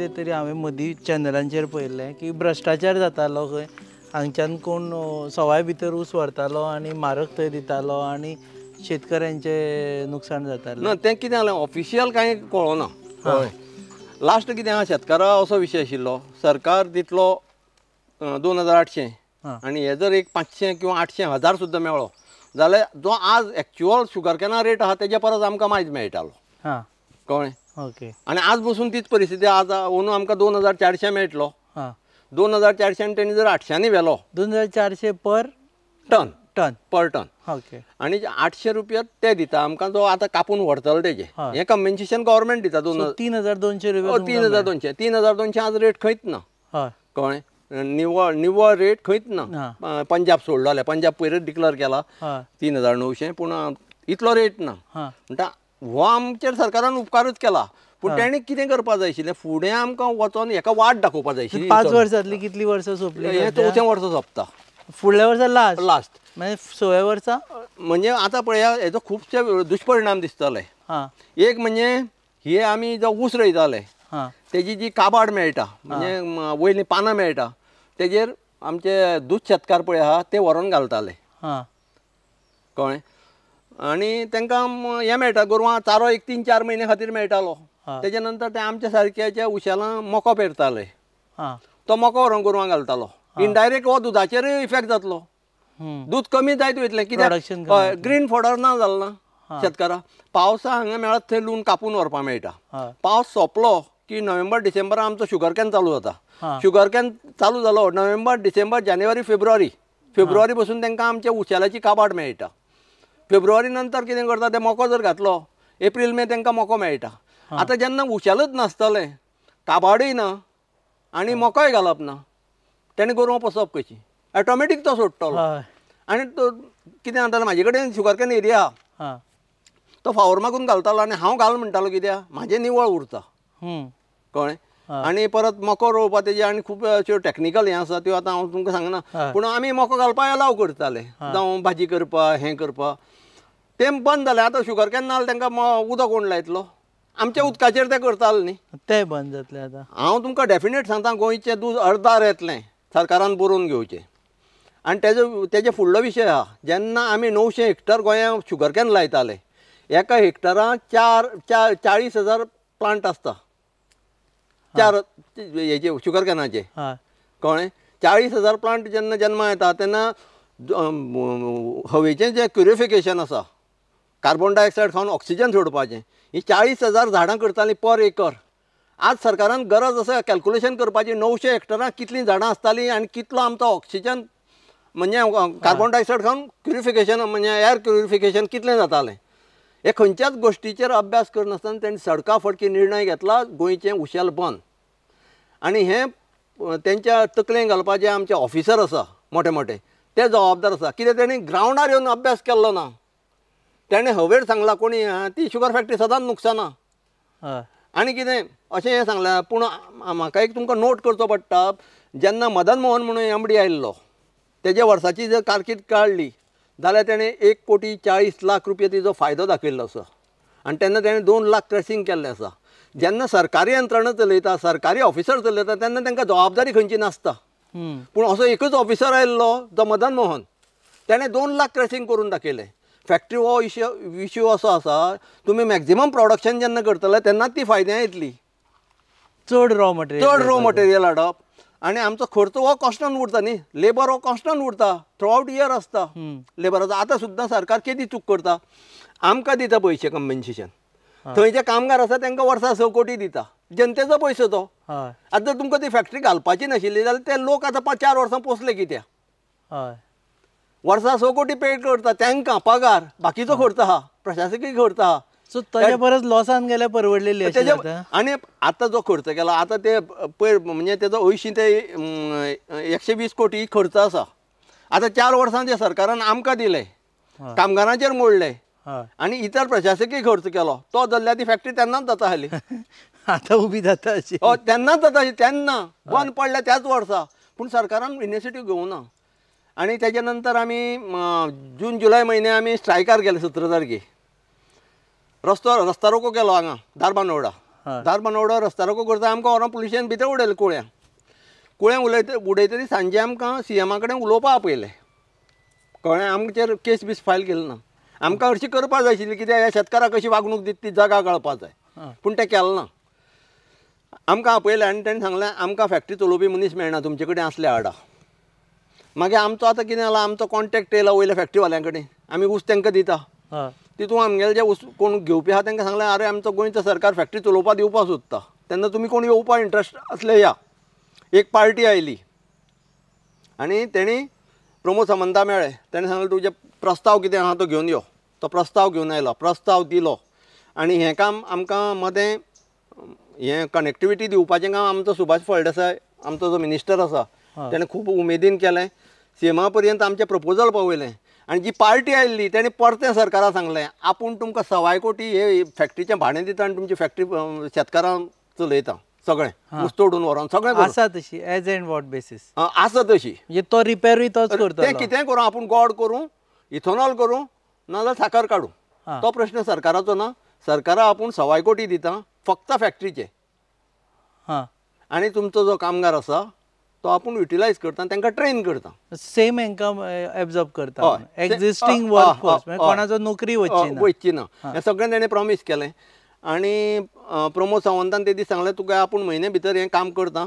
कितें तरी हांवें मदीं चॅनलांचेर पळयल्लें की भ्रश्टाचार जातालो खंय हांगच्यान कोण सवाय भितर ऊस व्हरतालो आनी म्हारग थंय दितालो आनी शेतकऱ्यांचें नुकसाण जातालें. ना तें कितें जालें ऑफिशियल कांय कळना कळ्ळें. लास्ट कितें आहा शेतकारा असो विशय आशिल्लो सरकार दितलो 2800 आनी हे जर एक 500 किंवा 800 हजार सुद्दां मेळ्ळो जाल्यार जो आज एक्चुअल शुगर कॅना रेट आहा तेज्या परस आमकां मायज मेळटालो कळ्ळें. ओके. आनी आज बसून तीच परिस्थिती आज अंदू आमकां 2400 मेळटलो. 2400 आनी तेणी जर 800 व्हेलो 2400 पर टन पर टन. ओके. आनी 800 रुपया ते दिता आमकां जो आतां कापून व्हरतलो तेजे हें कम्पेन्सेशन गव्हर्मेंट दिता. 3200 रुपया. 3200 आज रेट खंयच ना कळ्ळें. निवळ रेट खंयच ना. पंजाब सोडलो जाल्यार पंजाब पयरच डिक्लेअर केला 3900 पूण इतलो रेट ना. म्हणटा हो आमचेर सरकारान उपकारच केला पूण तेणी कितें करपा जाय आशिल्लें फुडें आमकां वचोन हेका वाट दाखोवपा जाय आशिल्ली. 5 वर्सांतली कितलीं वर्सां सोंपली? हें 4थें वर्स सोंपता. फुडल्या वर्सा लास्ट म्हणजे 6व्या वर्सा. म्हणजे आतां पळया हेजो खुबशे दुश्परिणाम दिसतले. एक म्हणजे हे आमी जो ऊस रोयताले तेजी जी काबाड मेळटा म्हणजे वयलीं पानां मेळटा तेजेर आमचे दूद शेतकार पळय आहा ते व्हरोन घालताले कळ्ळें. आनी तांकां हें मेळटा गोरवां चारो एक 3-4 म्हयने खातीर मेळटालो. तेजे नंतर ते आमच्या सारक्याच्या उशेलां मको पेरताले. तो मको व्हरोन गोरवांक घालतालो. इनडायरेक्ट हो दुधाचेरूय इफेक्ट जातलो. दूध कमी जायत वयतलें कित्याक ग्रीन फॉडर ना जालो ना शेतकाराक. पावसा हांगा मेळत थंय लून कापून व्हरपा मेळटा. पावस सोंपलो की नोव्हेंबर डिसेंबर आमचो शुगर कॅन चालू जाता. शुगर कॅन चालू जालो नोव्हेंबर डिसेंबर जानेवारी फेब्रुवारी पासून तांकां आमच्या उशेलाची काबाड मेळटा. फेब्रुवारी नंतर कितें करता ते मको जर घातलो एप्रील मे तांकां मको मेळटा. आतां जेन्ना उशेलच नासतलें काबाडूय ना आनी मकोय घालप ना तेणें गोरवां पोसप कशी. ऑटोमॅटीक तो सोडटलो. आनी तो कितें जातालें म्हाजे कडेन शुगर कॅन एरिया आहा तो फावर मागून घालतालो आनी हांव घाल म्हणटालो कित्याक म्हाजें निवळ उरता कळ्ळें. आनी परत मको रोवपा तेजे आनी खूब अश्यो टॅक्निकल हें आसा त्यो आतां हांव तुमकां सांगना पूण आमी मको घालपा अलाव करताले जावं भाजी करपा हें करपा. तें बंद जालें. आतां शुगर कॅन नाजाल्यार तांकां उदक कोण लायतलो. आमच्या उदकाचेर ते करताले न्ही ते बंद जातले आतां. हांव तुमकां डेफिनेट सांगता गोंयचें दूद अर्दार येतलें सरकारान बरोवन घेवचें. आनी तेजे फुडलो विशय आहा जेन्ना आमी 900 हेक्टर गोंया शुगर कॅन लायताले एका हेक्टराक 40,000 प्लांट आसता हेजे शुगर कॅनाचे कळ्ळें. 40,000 प्लांट जेन्ना जन्मा येता तेन्ना हवेचें जें प्युरिफिकेशन आसा कार्बन डायऑक्सायड खावन ऑक्सिजन सोडपाचें ही 40,000 झाडां करतालीं पर एकर. आज सरकारान गरज आसा कॅल्क्युलेशन करपाची 900 हेक्टरांक कितलीं झाडां आसतालीं आनी कितलो आमचो ऑक्सिजन म्हणजे कार्बन डायऑक्सायड खावन प्युरिफिकेशन म्हणजे एअर प्युरिफिकेशन कितलें जातालें. हे खंयच्याच गोश्टीचेर अभ्यास करनासतना तेणी सडका फटकी निर्णय घेतला गोंयचें उशेल बंद. आनी हें तेंच्या तकलेन घालपाचें आमचे ऑफिसर आसा मोठे मोठे ते जबाबदार आसा कित्याक तेणी ग्रावंडार येवन अभ्यास केल्लो ना. तेणें हवेर सांगलां कोणी ती शुगर फॅक्टरी सदांच नुकसाना आनी कितें अशें हें सांगलां. पूण म्हाका एक तुमकां नोट करचो पडटा जेन्ना मदन मोहन म्हणून एमडी आयिल्लो तेज्या वर्साची जर कारकीर्द काडली जाल्यार तेणें 1,40,00,000 रुपया तिजो फायदो दाखयल्लो आसा. आनी तेन्ना तेणें 2 लाख ट्रेसींग केल्लें आसा. जेन्ना सरकारी यंत्रणा चलयता सरकारी ऑफिसर चलयता तेन्ना तांकां जबाबदारी खंयची नासता. पूण असो एकच ऑफिसर आयिल्लो जो मदन मोहन तेणें 2 लाख ट्रेसींग करून दाखयलें. फॅक्टरी हो इश्यू असो आसा तुमी मॅक्झिमम प्रोडक्शन जेन्ना करतले तेन्नाच ती फायद्यां येतली. चड रॉ मटेरियल हाडप आनी आमचो खर्च हो कॉन्स्टंट उरता न्ही. लेबर हो कॉन्स्टंट उरता थ्रू आउट इयर आसता लेबराचो. आतां सुद्दां सरकार कितें चूक करता आमकां दिता पयशे कम्पेन्सेशन थंय जे कामगार आसा तांकां वर्सा 6 कोटी दिता जनतेचो पयसो तो. आतां जर तुमकां ती फॅक्टरी घालपाची नाशिल्ली जाल्यार ते लोक आतां 4 वर्सां पोसले कित्याक. वर्सा 6 कोटी पे करता तांकां पगार बाकीचो खर्च आहा प्रशासकीय खर्च आहा. सो ताच्या परस लॉसान गेल्यार परवडलेली आनी आतां जो खर्च केला आतां ते पयर म्हणजे तेजो 80 ते 120 कोटी खर्च आसा. आतां 4 वर्सां जे सरकारान आमकां दिले कामगारांचेर मोडले आनी इतर प्रशासकीय खर्च केलो तो जाल्यार ती फॅक्टरी तेन्नाच जाता आसली. आतां उबी जाता अशी तेन्नाच जाता तेन्ना बंद पडल्या त्याच वर्सा. पूण सरकारान इनिशिएटीव घेवना. आनी तेजे नंतर आमी जून जुलय म्हयने आमी स्ट्रायकार गेले 17 तारखेक रस्तो रस्ता रोको केलो हांगा दारबांदोडा धारबांदोडा रस्ता रोको करता आमकां व्हरोन पुलिशेन भितर उडयलें कुळ्यांक उडयतरी सांजे आमकां CMा कडेन उलोवपा आपयलें कळ्ळें आमचेर केस बीस फायल केली ना आमकां हरशीं करपाक जाय आशिल्ली कित्याक ह्या शेतकाराक कशी वागणूक दिता ती जागा कळपाक जाय पूण तें केलें ना आमकां आपयलें आनी ताणें सांगलें आमकां फॅक्टरी चलोवपी मनीस मेळना तुमचे कडेन आसले हाडा मागीर आमचो आतां कितें जाला आमचो कॉन्टॅक्ट येयला वयल्या फॅक्टरीवाल्यां कडेन आमी ऊस तांकां दिता तितून आमगेले जे ऊस कोण घेवपी आहा तांकां सांगलें आरे आमचो गोंयचो सरकार फॅक्टरी चलोवपाक दिवपाक सोदता तेन्ना तुमी कोण येवपाक इंट्रस्ट आसले या एक पार्टी आयली आनी तेणी प्रमोद सामंता मेळ्ळे तेणें सांगलें तुजे प्रस्ताव कितें आहा तो घेवन यो तो प्रस्ताव घेवन आयलो प्रस्ताव दिलो आनी हें काम आमकां मदें हें कनेक्टिविटी दिवपाचें काम आमचो सुभाष फळदेसाय आमचो जो मिनिस्टर आसा तेणें खूब उमेदीन केलें CMा पर्यंत आमचें प्रपोजल पावयलें आनी जी पार्टी आयिल्ली तेणें परतें सरकाराक सांगलें आपूण तुमकां 2.25 कोटी हे फॅक्टरीचें भाडें दिता आनी तुमची फॅक्टरी शेतकारांक चलयता सगळें ऊस तोडून व्हरोन सगळें आसा तशी एज एंड वॉट बेसीस आसा तशी म्हणजे तो रिपेरूय तोच करता तें कितेंय करूं आपूण गोड करूं इथोनॉल करूं नाजाल्यार साखर काडूं तो प्रश्न सरकाराचो ना सरकाराक आपूण 2.25 कोटी दिता फक्त फॅक्टरीचे आनी तुमचो जो कामगार आसा तो आपूण युटिलायज करता आनी तांकां ट्रेन करता सेम इनकम एब्जॉर्ब करता एक्झिस्टिंग वर्कफोर्स म्हणजे कोणाचो नोकरी वचची ना हें सगळें ताणें प्रॉमीस केलें आनी प्रमोद सावंतान ते दीस सांगलें तुका आपूण म्हयने भितर हें काम करता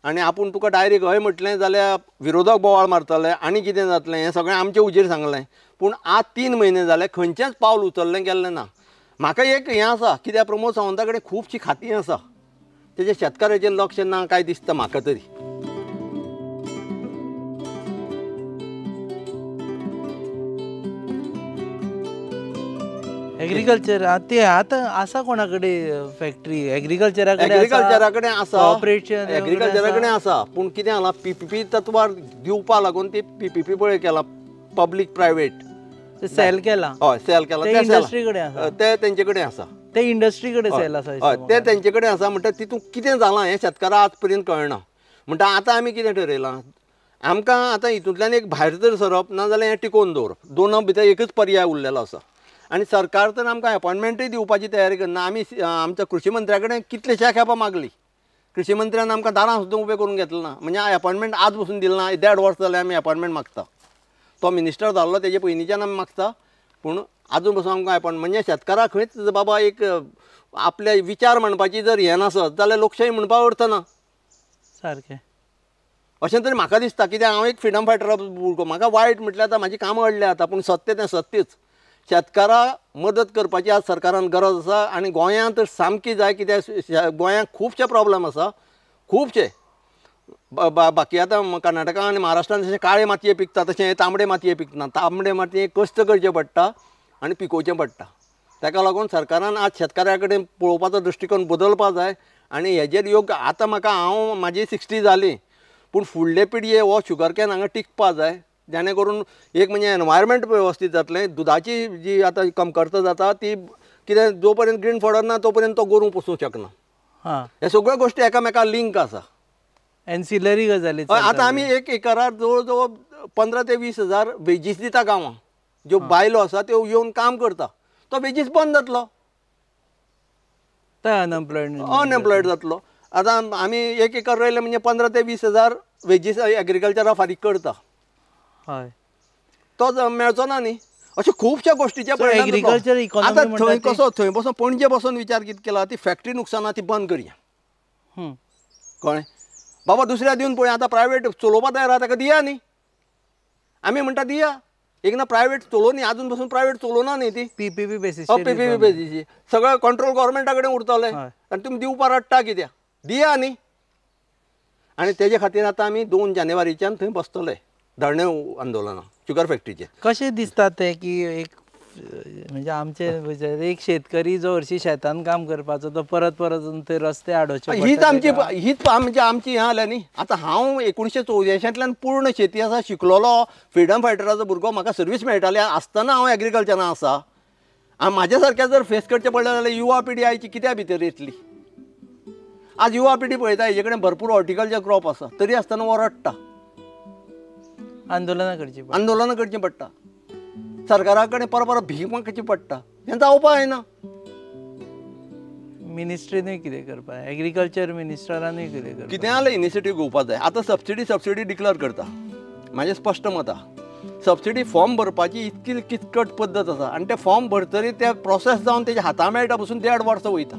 आनी आपूण तुका डायरेक्ट हय म्हटलें जाल्यार विरोधक बोवाळ मारतले आनी कितें जातलें हें सगळें आमचे उजेर सांगलें पूण आज 3 म्हयने जाले खंयचेंच पावल उचललें गेल्लें ना म्हाका एक हें आसा कित्याक प्रमोद सावंता कडेन खुबशीं खातीं आसा तेजें शेतकाराचेर लक्ष ना काय दिसता म्हाका तरी एग्रीकल्चर ते आतां आसा कोणा कडेन फॅक्टरी एग्रीकल्चरा कडेन आसा एग्रीकल्चरा कडेन आसा पूण कितें जाला PPP तत्वार दिवपा लागून ती PPP पळय केला पब्लीक प्रायवेट सेल केला हय सेल केला इंडस्ट्री कडेन आसा ते तेंचे कडेन आसा ते इंडस्ट्री कडेन सेल आसा हय ते तेंचे कडेन आसा म्हणटा तितून कितें जालां हें शेतकाराक आज पर्यंत कळना म्हणटा आतां आमी कितें ठरयलां आमकां आतां हितूंतल्यान एक भायर तर सरप नाजाल्यार हें टिकोवन दवरप दोना भितर एकच पर्याय उरलेलो आसा आनी सरकार तर आमकां अपॉयंटमेंटूय दिवपाची तयारी करना आमी आमच्या कृशी मंत्र्या कडेन कितलेशा खेपा मागली कृशी मंत्र्यान आमकां दारां सुद्दां उबें करून घेतलें ना म्हणजे अपॉयंटमेंट आज बसून दिलें ना 1.5 वर्स जालें आमी अपॉयंटमेंट मागता तो मिनिस्टर जाल्लो तेजे पयलींच्यान आमी मागता पूण आजून बसून आमकां अपॉयंटमेंट म्हणजे शेतकाराक खंयच बाबा एक आपले विचार म्हणपाची जर हें नासत जाल्यार लोकशाही म्हणपाक अर्थ ना सारकें अशें तरी म्हाका दिसता कित्याक हांव एक फ्रिडम फायटर भुरगो म्हाका वायट म्हटल्यार आतां म्हाजी कामां अडले आतां पूण सत्य तें सत्यच शेतकाराक मदत करपाची आज सरकारान गरज आसा आनी गोंयांत तर सामकी जाय कित्याक गोंयांत खुबशे प्रॉब्लेम आसा खुबशे बाकी आतां कर्नाटका आनी महाराष्ट्रान जशें काळे मातये पिकता तशें तांबडे मातये पिकना तांबडे मातयेक कश्ट करचे पडटा आनी पिकोवचें पडटा ताका लागून सरकारान आज शेतकाऱ्या कडेन पळोवपाचो दृश्टिकोन बदलपा जाय आनी हेजेर योग्य आतां म्हाका हांव म्हाजी 60 जाली पूण फुडले पिडये हो शुगर कॅन हांगा टिकपा जाय जेणे करून एक म्हणजे एनवायरमेंट वेवस्थीत जातलें दुधाची जी आतां कमतरता जाता ती कितें जो पर्यंत ग्रीन फॉर्डर ना तो पर्यंत तो गोरू पोसूंक शकना हे सगळ्यो गोश्टी एकामेकाक लिंक आसा एन्सिलरी गजाली आतां आमी एक एकरार जवळ जवळ 15 ते 20 हजार वेजीस दिता गांवां ज्यो बायलो आसा त्यो येवन काम करता तो वेजीस बंद जातलो अनएम्प्लॉयड जातलो आतां आमी एक एकर रोयले म्हणजे 15 ते 20 हजार वेजीस एग्रीकल्चरा फारीक करता हय तो मेळचो ना न्ही अशें खुबश्या गोश्टीचे एग्रीकल्चर आतां थंय कसो थंय बसून पणजे बसून विचार कितें केला ती फॅक्टरी नुकसान ती बंद करया कळ्ळें बाबा दुसऱ्या दिवन पळय आतां प्रायवेट चलोवपा तयार आहा ताका दिया न्ही आमी म्हणटा दिया एक ना प्रायवेट चलोव न्ही आजून बसून प्रायवेट चलोवना न्ही ती PPP बेसीस PPP बेसीस सगळें कंट्रोल गव्हर्मेंटा कडेन उरतलें आनी तुमी दिवपा रडटा कित्याक दिया न्ही आनी तेजे खातीर आतां आमी 2 जानेवारीच्यान थंय बसतले धरणे आंदोलनां शुगर फॅक्टरीचेर कशें दिसता तें की एक म्हणजे आमचे एक शेतकरी जो हरशीं शेतान काम करपाचो तो परत थंय रस्ते आडोवचे हीच आमची हें जालें न्ही आतां हांव 1984 पूर्ण शेती आसा शिकलोलो फ्रिडम फायटराचो भुरगो म्हाका सर्वीस मेळटाली आसतना हांव एग्रीकल्चरान आसा म्हाज्या सारक्या जर फेस करचें पडलें जाल्यार युवा पिढी आयची कित्या भितर येतली आज युवा पिढी पळयता हेजे कडेन भरपूर हॉर्टिकल्चर क्रॉप आसा तरी आसतना वो रडटा आंदोलनां करचीं पडटा सरकारा कडेन परत भीक मागची पडटा हें जावपा जायना मिनिस्ट्रीनूय कितें करपा जाय, एग्रीकल्चर मिनिस्टरानूय कितें करपा कितें जाल्यार इनिशिएटीव घेवपाक जाय. आतां सबसिडी डिक्लेअर करता, म्हाजें स्पश्ट मत आहा. सबसिडी फॉर्म भरपाची इतकी किचकट पद्दत आसा आनी ते फॉर्म भरतरी ते प्रोसेस जावन तेजे हाता मेळटा पसून 1.5 वर्सां वयता.